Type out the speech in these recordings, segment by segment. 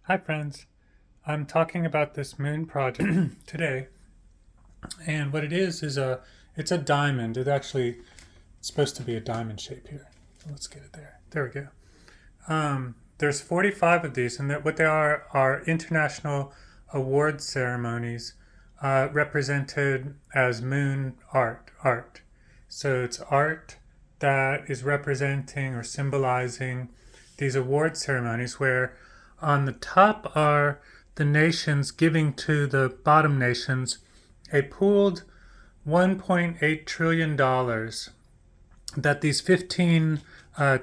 Hi friends, I'm talking about this moon project today, and what it is it's a diamond. It's supposed to be a diamond shape here. So let's get it there. There we go. There's 45 of these, and what they are international award ceremonies represented as moon art. So it's art that is representing or symbolizing these award ceremonies where on the top are the nations giving to the bottom nations a pooled $1.8 trillion dollars that these 15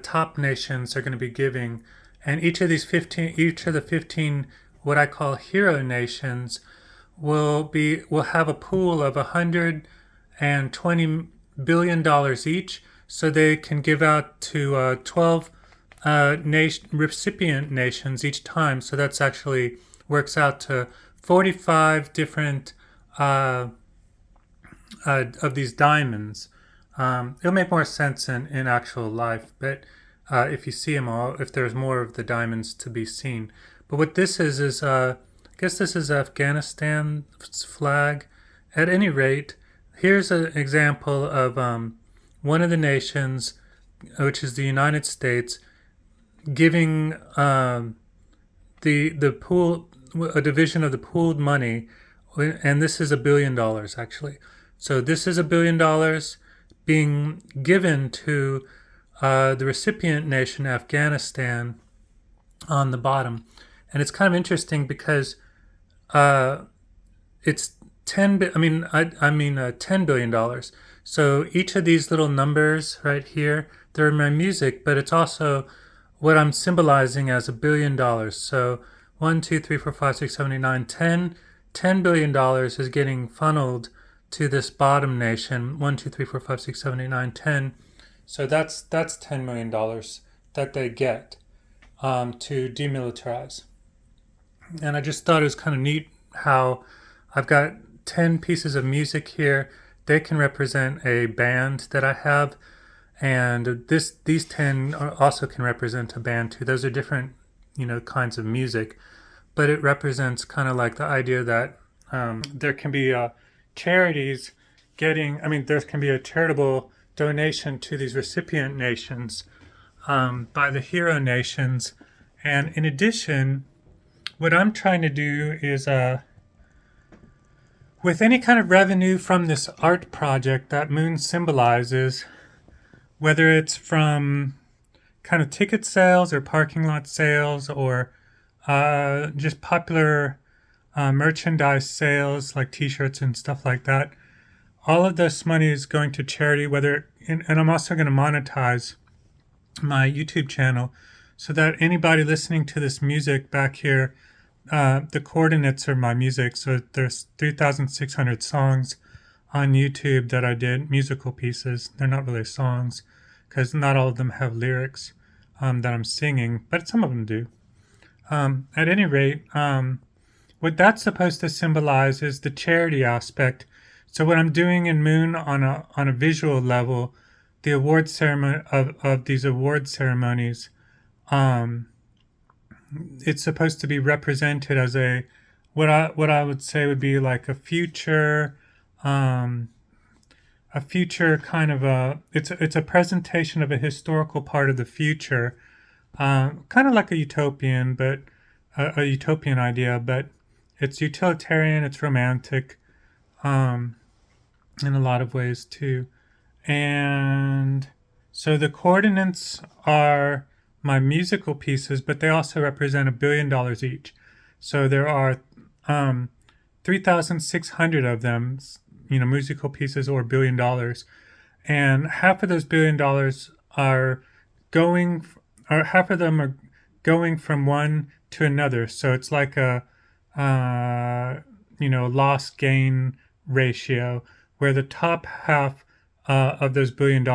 top nations are going to be giving. And each of the 15, what I call hero nations, will have a pool of $120 billion each, so they can give out to 12 recipient nations each time. So that's actually works out to 45 different of these diamonds. It'll make more sense in actual life, but if you see them all, if there's more of the diamonds to be seen. But what this is I guess this is Afghanistan's flag. At any rate, here's an example of one of the nations, which is the United States, giving the pool a division of the pooled money, and this is $1 billion actually. So this is $1 billion being given to the recipient nation, Afghanistan, on the bottom, and it's kind of interesting because uh, it's $10 billion. So each of these little numbers right here, they're in my music, but it's also what I'm symbolizing as $1 billion. So 1, 2, 3, 4, 5, 6, 7, 8, 9, 10. $10 billion is getting funneled to this bottom nation. 1, 2, 3, 4, 5, 6, 7, 8, 9, 10. So that's $10 million that they get to demilitarize. And I just thought it was kind of neat how I've got 10 pieces of music here. They can represent a band that I have, and these 10 also can represent a band too. Those are different, kinds of music, but it represents kind of like the idea that there can be charities there can be a charitable donation to these recipient nations by the hero nations. And in addition, what I'm trying to do is with any kind of revenue from this art project that Moon symbolizes, whether it's from kind of ticket sales or parking lot sales or just popular merchandise sales like t-shirts and stuff like that, all of this money is going to charity. And I'm also going to monetize my YouTube channel so that anybody listening to this music back here, the coordinates are my music. So there's 3,600 songs on YouTube that I did, musical pieces. They're not really songs because not all of them have lyrics that I'm singing, but some of them do. At any rate, what that's supposed to symbolize is the charity aspect. So what I'm doing in Moon on a visual level, the award ceremony of these award ceremonies, um, it's supposed to be represented as what I would say would be like um, a future kind of it's a presentation of a historical part of the future, kind of like a utopian, but a utopian idea, but it's utilitarian, it's romantic, um, in a lot of ways too. And so the coordinates are my musical pieces, but they also represent $1 billion each. So there are 3,600 of them, musical pieces or $1 billion. And half of those $1 billion are going, or half of them are going from one to another. So it's like a, loss gain ratio where the top half of those $1 billion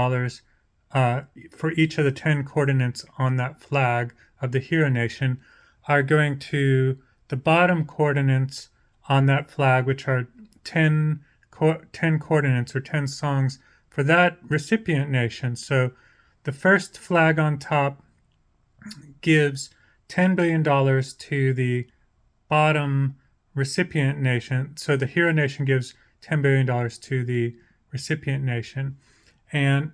for each of the 10 coordinates on that flag of the hero nation are going to the bottom coordinates on that flag, which are 10 coordinates or 10 songs for that recipient nation. So the first flag on top gives $10 billion to the bottom recipient nation. So the hero nation gives $10 billion to the recipient nation. And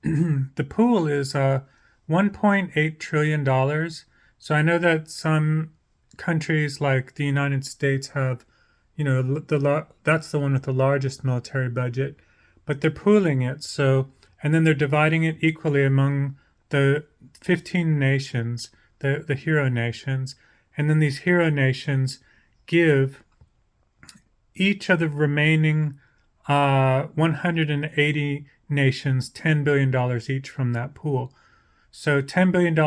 the pool is $1.8 trillion. So I know that some countries like the United States have, that's the one with the largest military budget, but they're pooling it. So, and then they're dividing it equally among the 15 nations, the hero nations. And then these hero nations give each of the remaining 180 nations $10 billion each from that pool. So $10 billion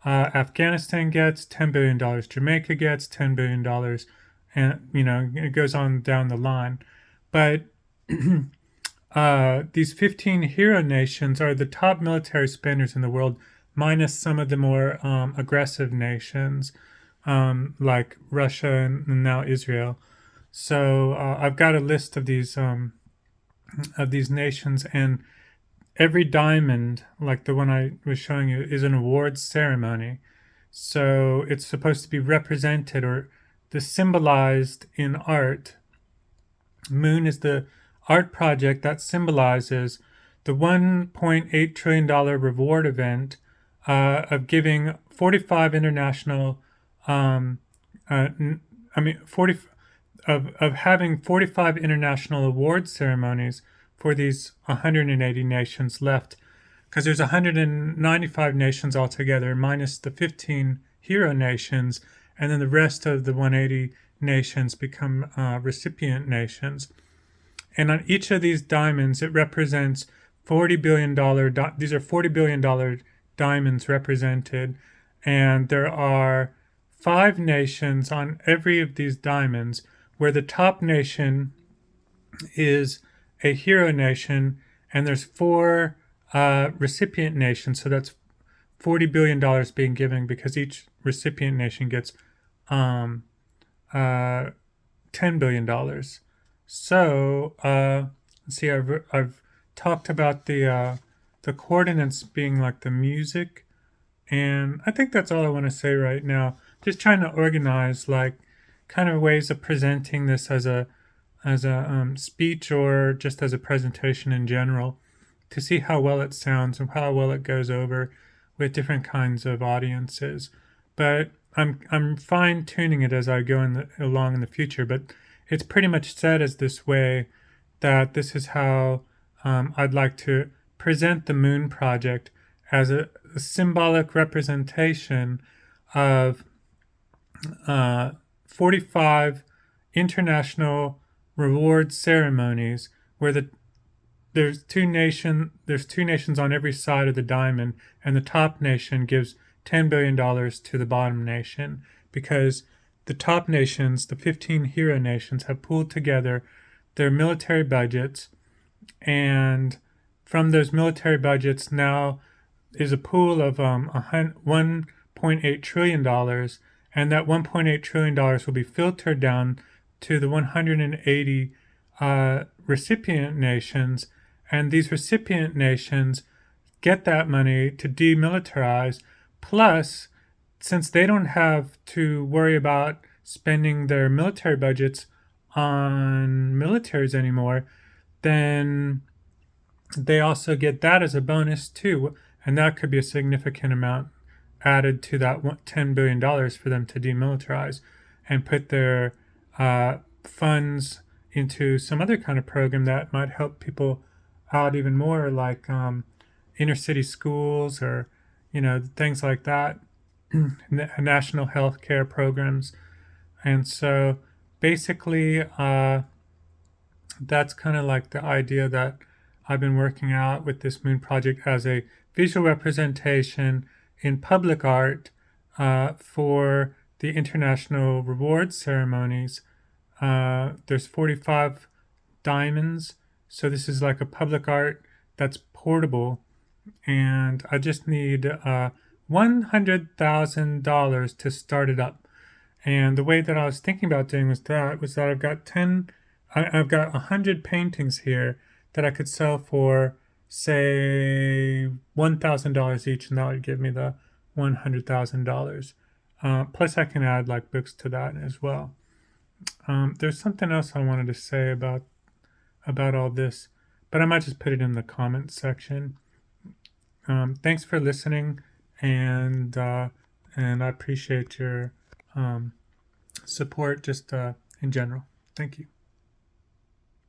Afghanistan gets, $10 billion Jamaica gets, $10 billion, and it goes on down the line. But these 15 hero nations are the top military spenders in the world, minus some of the more aggressive nations like Russia and now Israel. So I've got a list of these nations, and every diamond, like the one I was showing you, is an awards ceremony. So it's supposed to be represented or symbolized in art. Moon is the art project that symbolizes the $1.8 trillion reward event of giving 45 international, 40 of having 45 international award ceremonies for these 180 nations left, because there's 195 nations altogether, minus the 15 hero nations, and then the rest of the 180 nations become recipient nations. And on each of these diamonds, it represents $40 billion. These are $40 billion diamonds represented, and there are 5 nations on every of these diamonds, where the top nation is a hero nation, and there's 4 recipient nations. So that's $40 billion being given, because each recipient nation gets $10 billion. So let's see. I've talked about the coordinates being like the music, and I think that's all I want to say right now. Just trying to organize like kind of ways of presenting this as a speech or just as a presentation in general, to see how well it sounds and how well it goes over with different kinds of audiences. But I'm fine tuning it as I go along in the future. But it's pretty much set as this way, that this is how I'd like to present the Moon Project, as a symbolic representation of 45 international reward ceremonies, where there's two nations on every side of the diamond, and the top nation gives $10 billion to the bottom nation, because the top nations, the 15 hero nations, have pooled together their military budgets, and from those military budgets now is a pool of $1.8 trillion, and that $1.8 trillion will be filtered down to the 180 recipient nations, and these recipient nations get that money to demilitarize. Plus, since they don't have to worry about spending their military budgets on militaries anymore, then they also get that as a bonus too, and that could be a significant amount added to that $10 billion for them to demilitarize and put their funds into some other kind of program that might help people out even more, like inner city schools, or things like that, national health care programs. And so basically that's kind of like the idea that I've been working out with this Moon Project, as a visual representation in public art for the international reward ceremonies. There's 45 diamonds, so this is like a public art that's portable, and I just need $100,000 to start it up. And the way that I was thinking about doing was that I've got 100 paintings here that I could sell for, say, $1,000 each, and that would give me the $100,000. Plus, I can add like books to that as well. There's something else I wanted to say about all this, but I might just put it in the comments section. Thanks for listening, and I appreciate your support just in general. Thank you.